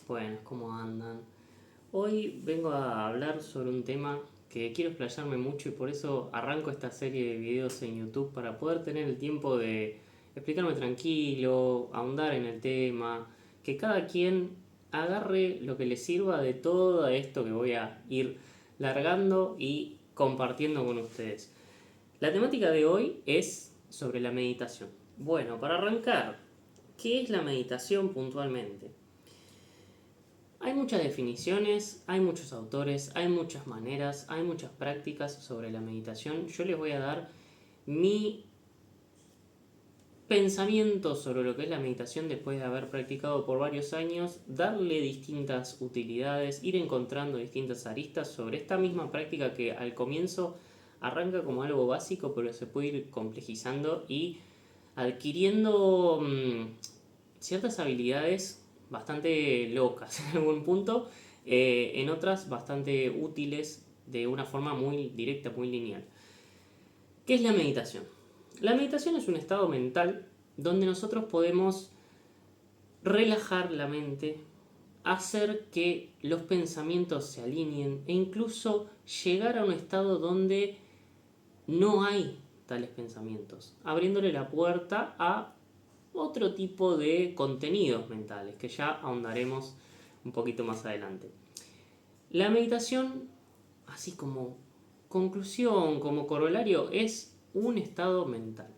Buenas, ¿cómo andan? Hoy vengo a hablar sobre un tema que quiero explayarme mucho y por eso arranco esta serie de videos en YouTube para poder tener el tiempo de explicarme tranquilo, ahondar en el tema, que cada quien agarre lo que le sirva de todo esto que voy a ir largando y compartiendo con ustedes. La temática de hoy es sobre la meditación. Bueno, para arrancar, ¿qué es la meditación puntualmente? Hay muchas definiciones, hay muchos autores, hay muchas maneras, hay muchas prácticas sobre la meditación. Yo les voy a dar mi pensamiento sobre lo que es la meditación después de haber practicado por varios años, darle distintas utilidades, ir encontrando distintas aristas sobre esta misma práctica que al comienzo arranca como algo básico, pero se puede ir complejizando y adquiriendo ciertas habilidades bastante locas en algún punto, en otras bastante útiles de una forma muy directa, muy lineal. ¿Qué es la meditación? La meditación es un estado mental donde nosotros podemos relajar la mente, hacer que los pensamientos se alineen e incluso llegar a un estado donde no hay tales pensamientos, abriéndole la puerta a otro tipo de contenidos mentales que ya ahondaremos un poquito más adelante. La meditación, así como conclusión, como corolario, es un estado mental.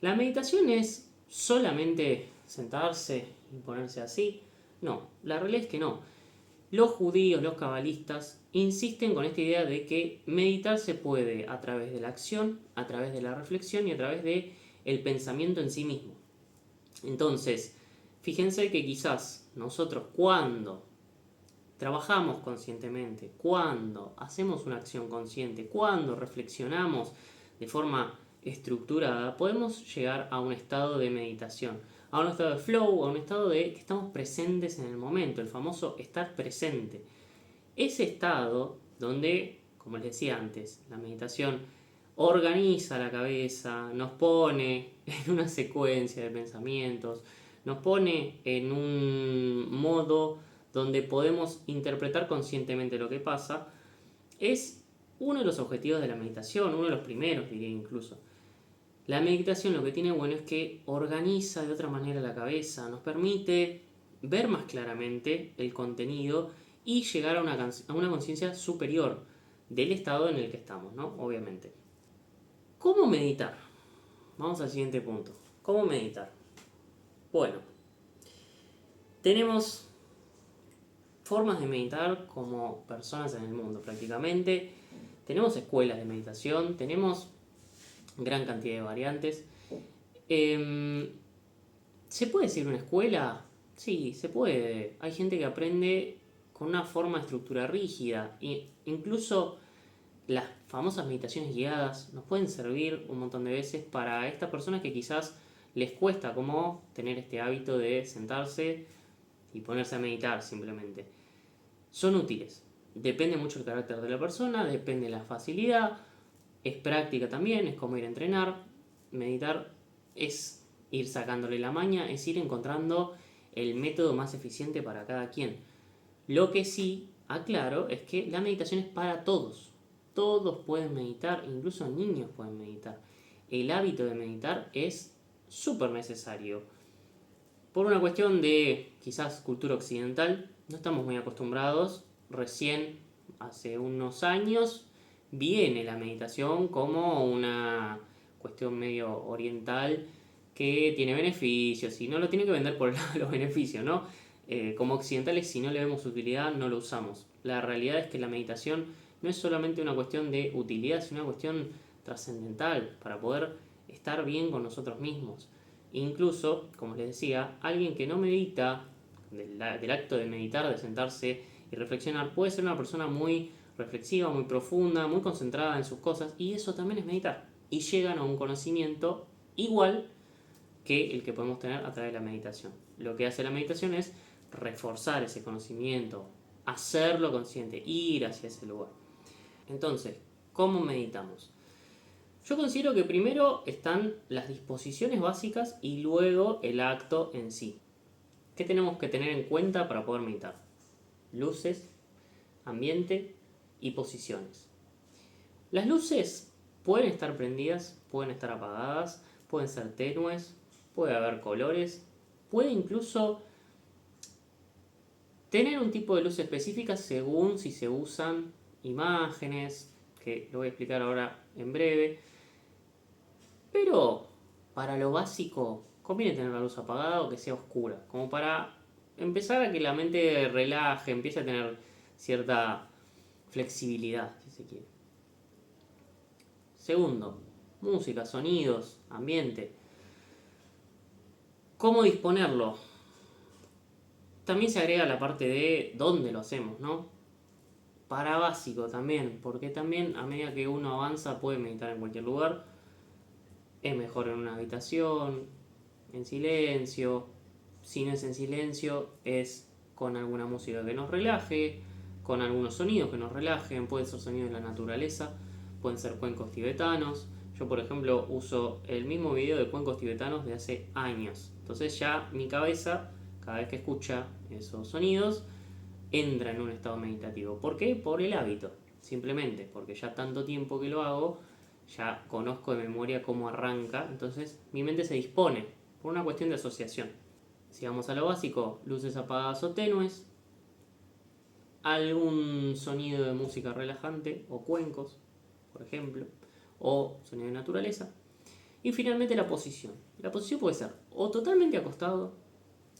La meditación es solamente sentarse y ponerse así. No, la realidad es que no. Los judíos, los cabalistas, insisten con esta idea de que meditar se puede a través de la acción, a través de la reflexión y a través de el pensamiento en sí mismo. Entonces, fíjense que quizás nosotros cuando trabajamos conscientemente, cuando hacemos una acción consciente, cuando reflexionamos de forma estructurada, podemos llegar a un estado de meditación, a un estado de flow, a un estado de que estamos presentes en el momento, el famoso estar presente. Ese estado donde, como les decía antes, la meditación organiza la cabeza, nos pone en una secuencia de pensamientos, nos pone en un modo donde podemos interpretar conscientemente lo que pasa, es uno de los objetivos de la meditación, uno de los primeros diría incluso. La meditación lo que tiene bueno es que organiza de otra manera la cabeza, nos permite ver más claramente el contenido y llegar a una conciencia superior del estado en el que estamos, ¿no? Obviamente. ¿Cómo meditar? Vamos al siguiente punto. ¿Cómo meditar? Bueno, tenemos formas de meditar como personas en el mundo prácticamente. Tenemos escuelas de meditación, tenemos gran cantidad de variantes. ¿Se puede decir una escuela? Sí, se puede. Hay gente que aprende con una forma de estructura rígida. E incluso las famosas meditaciones guiadas nos pueden servir un montón de veces para estas personas que quizás les cuesta como tener este hábito de sentarse y ponerse a meditar simplemente. Son útiles. Depende mucho del carácter de la persona, depende de la facilidad, es práctica también, es como ir a entrenar. Meditar es ir sacándole la maña, es ir encontrando el método más eficiente para cada quien. Lo que sí aclaro es que la meditación es para todos. Todos pueden meditar, incluso niños pueden meditar. El hábito de meditar es súper necesario. Por una cuestión de quizás cultura occidental, no estamos muy acostumbrados. Recién, hace unos años, viene la meditación como una cuestión medio oriental que tiene beneficios y no lo tiene que vender por los beneficios, ¿no? Como occidentales, si no le vemos utilidad, no lo usamos. La realidad es que la meditación no es solamente una cuestión de utilidad, sino una cuestión trascendental para poder estar bien con nosotros mismos. Incluso, como les decía, alguien que no medita, del acto de meditar, de sentarse y reflexionar, puede ser una persona muy reflexiva, muy profunda, muy concentrada en sus cosas, y eso también es meditar. Y llegan a un conocimiento igual que el que podemos tener a través de la meditación. Lo que hace la meditación es reforzar ese conocimiento, hacerlo consciente, ir hacia ese lugar. Entonces, ¿cómo meditamos? Yo considero que primero están las disposiciones básicas y luego el acto en sí. ¿Qué tenemos que tener en cuenta para poder meditar? luces, ambiente y posiciones. Las luces pueden estar prendidas, pueden estar apagadas, pueden ser tenues, puede haber colores, puede incluso tener un tipo de luz específica según si se usan imágenes, que lo voy a explicar ahora en breve. Pero para lo básico conviene tener la luz apagada o que sea oscura, como para empezar a que la mente relaje, empiece a tener cierta flexibilidad, si se quiere. Segundo, música, sonidos, ambiente. ¿Cómo disponerlo? También se agrega la parte de dónde lo hacemos, ¿no? Para básico también, porque también a medida que uno avanza puede meditar en cualquier lugar. Es mejor en una habitación, en silencio. Si no es en silencio, es con alguna música que nos relaje, con algunos sonidos que nos relajen. Pueden ser sonidos de la naturaleza, pueden ser cuencos tibetanos. Yo, por ejemplo, uso el mismo video de cuencos tibetanos de hace años. Entonces ya mi cabeza, cada vez que escucha esos sonidos, entra en un estado meditativo. ¿Por qué? Por el hábito, simplemente, porque ya tanto tiempo que lo hago, ya conozco de memoria cómo arranca, entonces mi mente se dispone por una cuestión de asociación. Si vamos a lo básico, luces apagadas o tenues, algún sonido de música relajante o cuencos, por ejemplo, o sonido de naturaleza. Y finalmente la posición. La posición puede ser o totalmente acostado,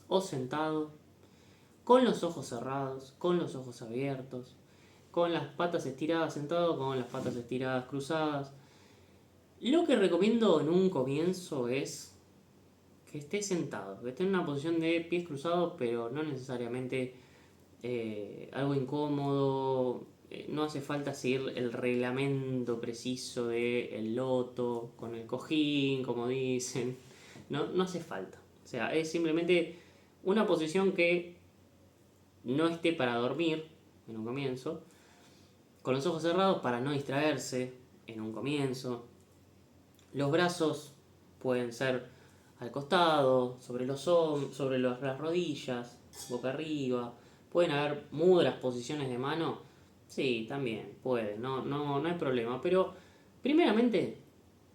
o sentado, con los ojos cerrados, con los ojos abiertos, con las patas estiradas sentado, con las patas estiradas cruzadas. Lo que recomiendo en un comienzo es que esté sentado, que esté en una posición de pies cruzados, pero no necesariamente algo incómodo. No hace falta seguir el reglamento preciso del loto, con el cojín, como dicen. No hace falta. O sea, es simplemente una posición que no esté para dormir en un comienzo, con los ojos cerrados para no distraerse en un comienzo. Los brazos pueden ser al costado, sobre las rodillas, boca arriba. Pueden haber mudras, posiciones de mano. Sí, también puede, no hay problema. Pero primeramente,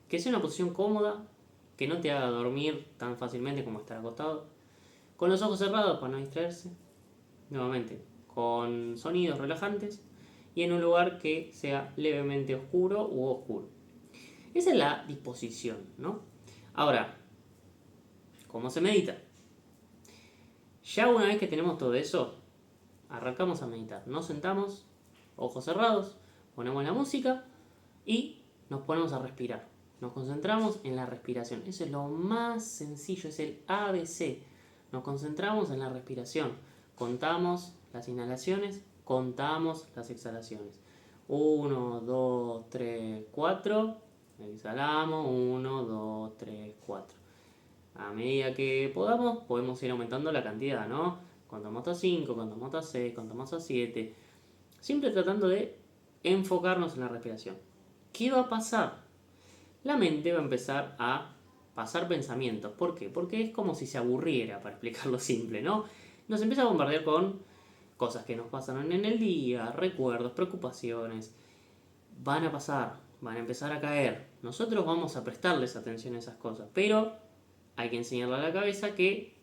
que sea una posición cómoda, que no te haga dormir tan fácilmente como estar acostado. Con los ojos cerrados para no distraerse. Nuevamente, con sonidos relajantes y en un lugar que sea levemente oscuro u oscuro. Esa es la disposición, ¿no? Ahora, ¿cómo se medita? Ya una vez que tenemos todo eso, arrancamos a meditar. Nos sentamos, ojos cerrados, ponemos la música y nos ponemos a respirar. Nos concentramos en la respiración. Eso es lo más sencillo, es el ABC. Nos concentramos en la respiración. Contamos las inhalaciones, contamos las exhalaciones. 1, 2, 3, 4. Exhalamos. 1, 2, 3, 4. A medida que podemos ir aumentando la cantidad, ¿no? Contamos a 5, contamos a 6, contamos a 7. Siempre tratando de enfocarnos en la respiración. ¿Qué va a pasar? La mente va a empezar a pasar pensamientos. ¿Por qué? Porque es como si se aburriera, para explicarlo simple, ¿no? Nos empieza a bombardear con cosas que nos pasaron en el día, recuerdos, preocupaciones. Van a pasar, van a empezar a caer. Nosotros vamos a prestarles atención a esas cosas, pero hay que enseñarle a la cabeza que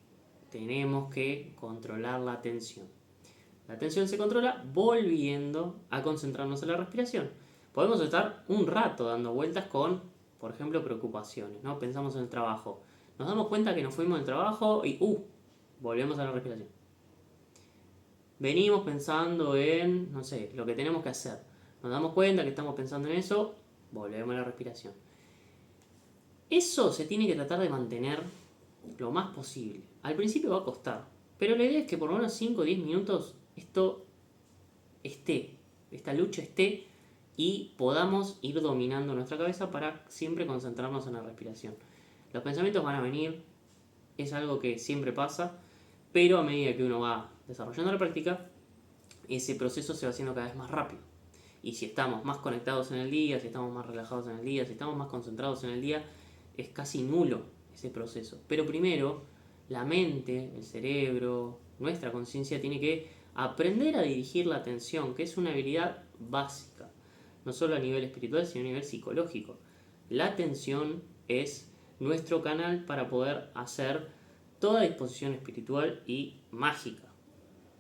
tenemos que controlar la atención. La atención se controla volviendo a concentrarnos en la respiración. Podemos estar un rato dando vueltas con, por ejemplo, preocupaciones, ¿no? Pensamos en el trabajo. Nos damos cuenta que nos fuimos del trabajo y volvemos a la respiración. Venimos pensando en, no sé, lo que tenemos que hacer. Nos damos cuenta que estamos pensando en eso, volvemos a la respiración. Eso se tiene que tratar de mantener lo más posible. Al principio va a costar, pero la idea es que por lo menos 5 o 10 minutos esta lucha esté y podamos ir dominando nuestra cabeza para siempre concentrarnos en la respiración. Los pensamientos van a venir, es algo que siempre pasa, pero a medida que uno va desarrollando la práctica, ese proceso se va haciendo cada vez más rápido. Y si estamos más conectados en el día, si estamos más relajados en el día, si estamos más concentrados en el día, es casi nulo ese proceso. Pero primero, la mente, el cerebro, nuestra conciencia tiene que aprender a dirigir la atención, que es una habilidad básica, no solo a nivel espiritual, sino a nivel psicológico. La atención es nuestro canal para poder hacer toda disposición espiritual y mágica.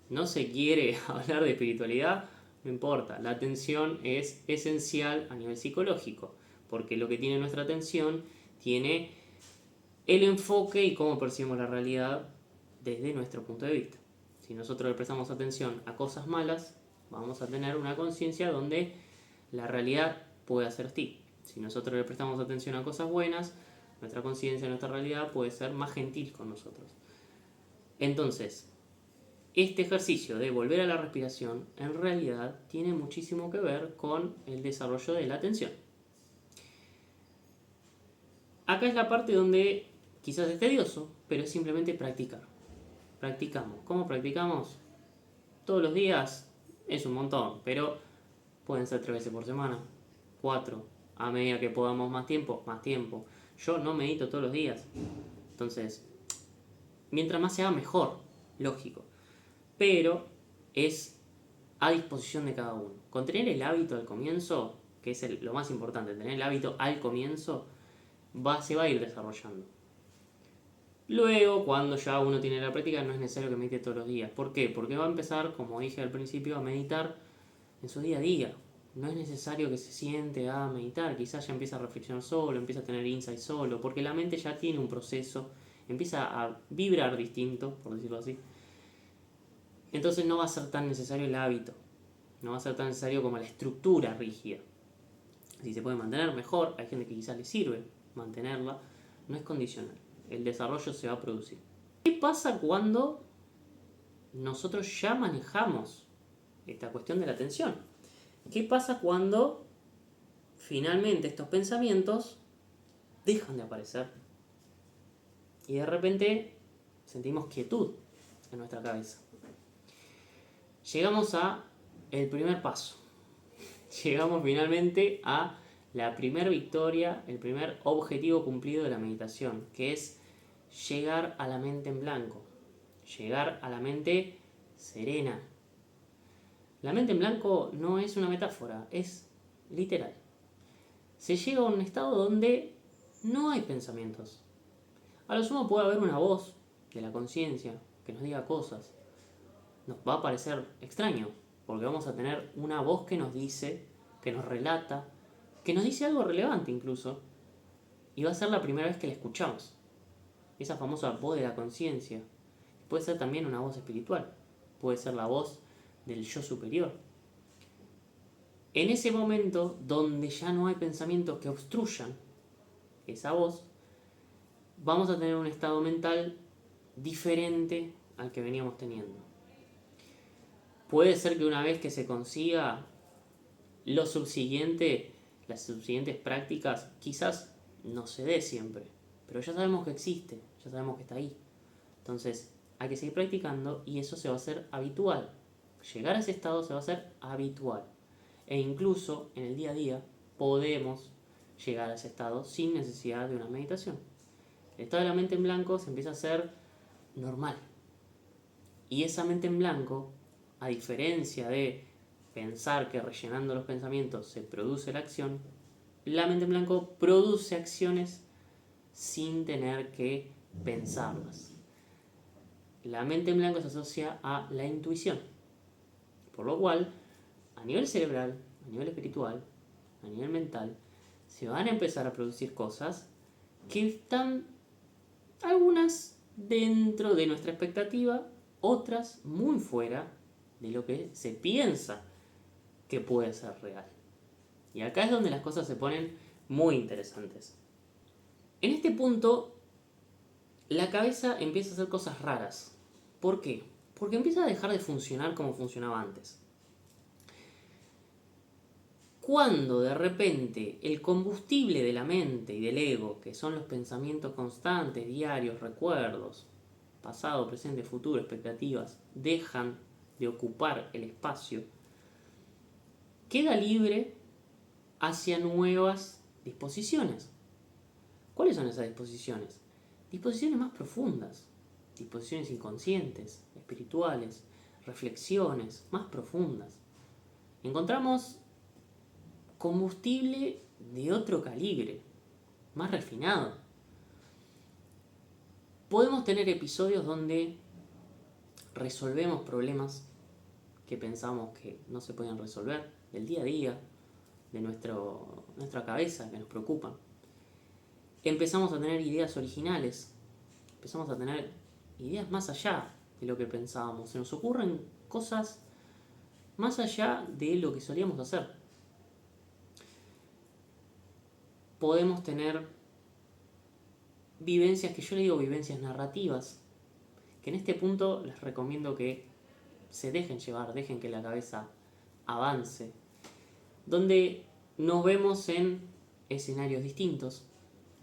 No se quiere hablar de espiritualidad, no importa. La atención es esencial a nivel psicológico, porque lo que tiene nuestra atención tiene el enfoque y cómo percibimos la realidad desde nuestro punto de vista. Si nosotros le prestamos atención a cosas malas, vamos a tener una conciencia donde la realidad puede ser hostil. Si nosotros le prestamos atención a cosas buenas, nuestra conciencia, nuestra realidad puede ser más gentil con nosotros. Entonces, este ejercicio de volver a la respiración en realidad tiene muchísimo que ver con el desarrollo de la atención. Acá es la parte donde quizás es tedioso, pero es simplemente practicar. Practicamos. ¿Cómo practicamos? Todos los días es un montón, pero pueden ser 3 veces por semana, 4, a medida que podamos más tiempo, más tiempo. Yo no medito todos los días, entonces, mientras más se haga mejor, lógico. Pero es a disposición de cada uno. Con tener el hábito al comienzo, que es lo más importante, tener el hábito al comienzo, se va a ir desarrollando. Luego, cuando ya uno tiene la práctica, no es necesario que medite todos los días. ¿Por qué? Porque va a empezar, como dije al principio, a meditar en su día a día. No es necesario que se siente a meditar, quizás ya empieza a reflexionar solo, empieza a tener insight solo, porque la mente ya tiene un proceso, empieza a vibrar distinto, por decirlo así. Entonces no va a ser tan necesario el hábito, no va a ser tan necesario como la estructura rígida. Si se puede mantener, mejor, hay gente que quizás le sirve mantenerla, no es condicional, el desarrollo se va a producir. ¿Qué pasa cuando nosotros ya manejamos esta cuestión de la atención? ¿Qué pasa cuando finalmente estos pensamientos dejan de aparecer y de repente sentimos quietud en nuestra cabeza? Llegamos a el primer paso. Llegamos finalmente a la primera victoria, el primer objetivo cumplido de la meditación, que es llegar a la mente en blanco, llegar a la mente serena. La mente en blanco no es una metáfora, es literal. Se llega a un estado donde no hay pensamientos. A lo sumo puede haber una voz de la conciencia que nos diga cosas. Nos va a parecer extraño, porque vamos a tener una voz que nos dice, que nos relata, que nos dice algo relevante incluso, y va a ser la primera vez que la escuchamos. Esa famosa voz de la conciencia. Puede ser también una voz espiritual, puede ser la voz del yo superior. En ese momento donde ya no hay pensamientos que obstruyan esa voz, vamos a tener un estado mental diferente al que veníamos teniendo. Puede ser que una vez que se consiga las subsiguientes prácticas, quizás no se dé siempre, pero ya sabemos que existe, ya sabemos que está ahí. Entonces hay que seguir practicando y eso se va a hacer habitual. Llegar a ese estado se va a hacer habitual. E incluso en el día a día podemos llegar a ese estado sin necesidad de una meditación. El estado de la mente en blanco se empieza a hacer normal. Y esa mente en blanco, a diferencia de pensar que rellenando los pensamientos se produce la acción, la mente en blanco produce acciones sin tener que pensarlas. La mente en blanco se asocia a la intuición, por lo cual, a nivel cerebral, a nivel espiritual, a nivel mental, se van a empezar a producir cosas que están algunas dentro de nuestra expectativa, otras muy fuera de lo que se piensa que puede ser real. Y acá es donde las cosas se ponen muy interesantes. En este punto, la cabeza empieza a hacer cosas raras. ¿Por qué? Porque empieza a dejar de funcionar como funcionaba antes. Cuando de repente el combustible de la mente y del ego, que son los pensamientos constantes, diarios, recuerdos, pasado, presente, futuro, expectativas, dejan de ocupar el espacio, queda libre hacia nuevas disposiciones. ¿Cuáles son esas disposiciones? Disposiciones más profundas, disposiciones inconscientes, espirituales, reflexiones más profundas. Encontramos combustible de otro calibre, más refinado. Podemos tener episodios donde resolvemos problemas que pensamos que no se podían resolver, del día a día, de nuestra cabeza, que nos preocupan. Empezamos a tener ideas originales, empezamos a tener ideas más allá de lo que pensábamos. Se nos ocurren cosas más allá de lo que solíamos hacer. Podemos tener vivencias, que yo le digo vivencias narrativas, que en este punto les recomiendo que se dejen llevar, dejen que la cabeza avance, donde nos vemos en escenarios distintos,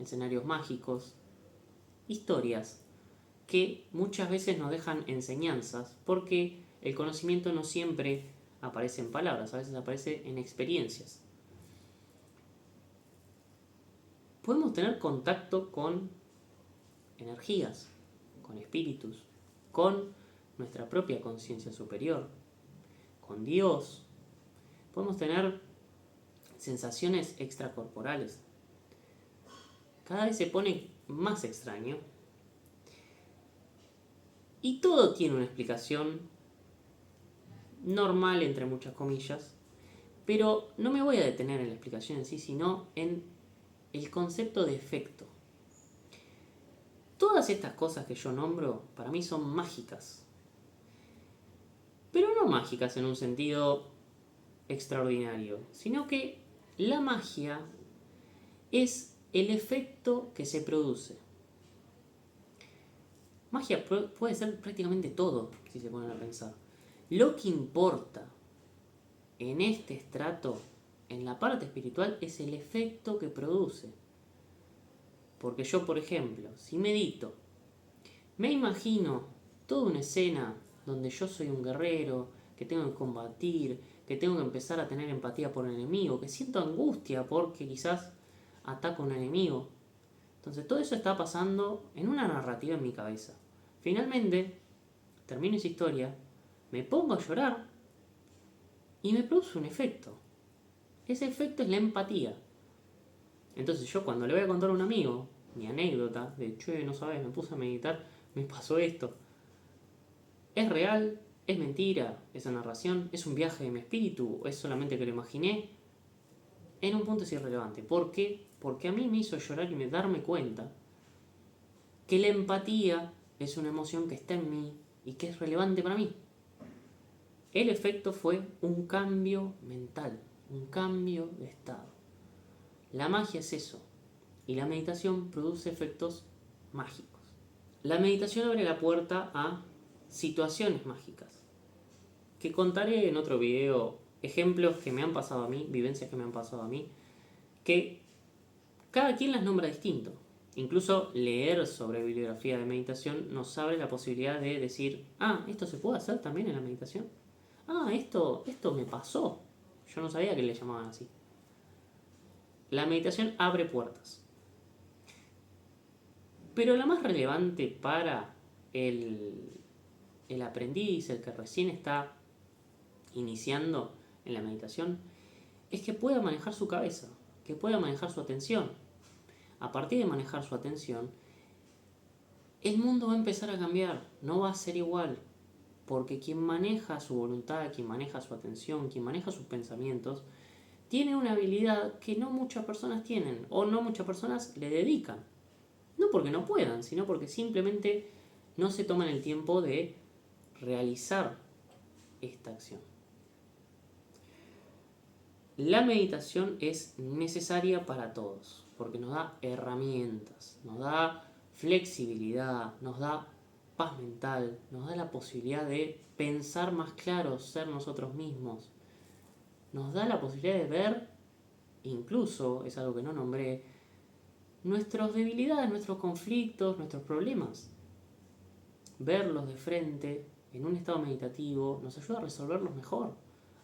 escenarios mágicos, historias que muchas veces nos dejan enseñanzas, porque el conocimiento no siempre aparece en palabras, a veces aparece en experiencias. Podemos tener contacto con energías, con espíritus, con nuestra propia conciencia superior, con Dios. Podemos tener sensaciones extracorporales. Cada vez se pone más extraño. Y todo tiene una explicación normal, entre muchas comillas, pero no me voy a detener en la explicación en sí, sino en el concepto de efecto. Todas estas cosas que yo nombro, para mí son mágicas. Pero no mágicas en un sentido extraordinario, sino que la magia es el efecto que se produce. Magia puede ser prácticamente todo, si se ponen a pensar. Lo que importa en este estrato, en la parte espiritual, es el efecto que produce. Porque yo, por ejemplo, si medito, me imagino toda una escena donde yo soy un guerrero, que tengo que combatir, que tengo que empezar a tener empatía por el enemigo, que siento angustia porque quizás ataco a un enemigo. Entonces todo eso está pasando en una narrativa en mi cabeza. Finalmente, termino esa historia, me pongo a llorar y me produce un efecto. Ese efecto es la empatía. Entonces yo cuando le voy a contar a un amigo mi anécdota de, che, no sabes, me puse a meditar, me pasó esto. ¿Es real? ¿Es mentira esa narración? ¿Es un viaje de mi espíritu? ¿O es solamente que lo imaginé? En un punto es irrelevante. ¿Por qué? Porque a mí me hizo llorar y darme cuenta que la empatía es una emoción que está en mí y que es relevante para mí. El efecto fue un cambio mental, un cambio de estado. La magia es eso, y la meditación produce efectos mágicos. La meditación abre la puerta a situaciones mágicas, que contaré en otro video, ejemplos que me han pasado a mí, vivencias que me han pasado a mí, que cada quien las nombra distinto. Incluso leer sobre bibliografía de meditación nos abre la posibilidad de decir, esto se puede hacer también en la meditación. Esto me pasó. Yo no sabía que le llamaban así. La meditación abre puertas. Pero la más relevante para el aprendiz, el que recién está iniciando en la meditación, es que pueda manejar su cabeza, que pueda manejar su atención. A partir de manejar su atención, el mundo va a empezar a cambiar, no va a ser igual, porque quien maneja su voluntad, quien maneja su atención, quien maneja sus pensamientos, tiene una habilidad que no muchas personas tienen, o no muchas personas le dedican. No porque no puedan, sino porque simplemente no se toman el tiempo de realizar esta acción. La meditación es necesaria para todos, porque nos da herramientas, nos da flexibilidad, nos da paz mental, nos da la posibilidad de pensar más claro, ser nosotros mismos, nos da la posibilidad de ver, incluso, es algo que no nombré, nuestras debilidades, nuestros conflictos, nuestros problemas. Verlos de frente, en un estado meditativo, nos ayuda a resolverlos mejor,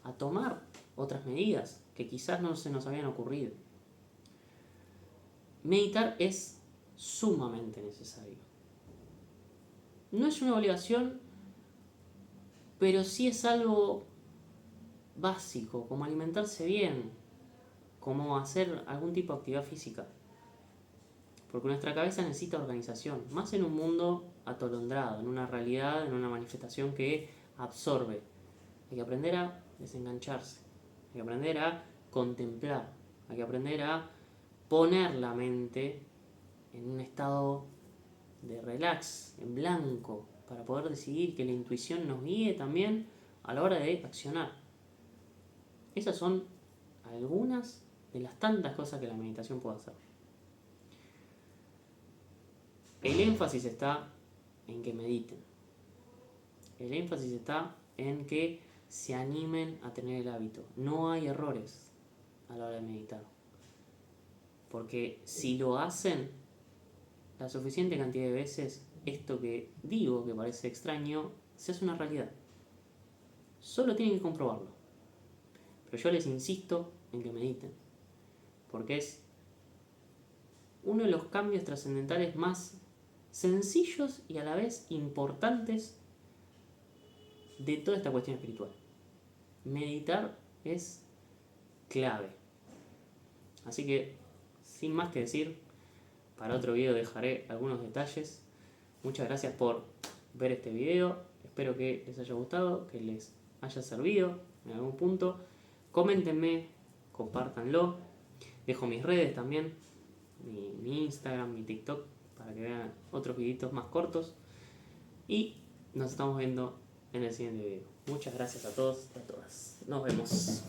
a tomar otras medidas que quizás no se nos habían ocurrido. Meditar es sumamente necesario. No es una obligación, pero sí es algo básico, como alimentarse bien, como hacer algún tipo de actividad física. Porque nuestra cabeza necesita organización, más en un mundo atolondrado, en una realidad, en una manifestación que absorbe. Hay que aprender a desengancharse, hay que aprender a contemplar, hay que aprender a poner la mente en un estado de relax, en blanco, para poder decidir, que la intuición nos guíe también a la hora de accionar. Esas son algunas de las tantas cosas que la meditación puede hacer. El énfasis está en que mediten. El énfasis está en que se animen a tener el hábito. No hay errores a la hora de meditar. Porque si lo hacen la suficiente cantidad de veces, esto que digo, que parece extraño, se hace una realidad. Solo tienen que comprobarlo. Pero yo les insisto en que mediten. Porque es uno de los cambios trascendentales más sencillos y a la vez importantes de toda esta cuestión espiritual. Meditar es clave. Así que, sin más que decir, para otro video dejaré algunos detalles. Muchas gracias por ver este video. Espero que les haya gustado, que les haya servido en algún punto. Coméntenme, compártanlo. Dejo mis redes también, mi Instagram, mi TikTok, para que vean otros videitos más cortos. Y nos estamos viendo en el siguiente video. Muchas gracias a todos y a todas. Nos vemos.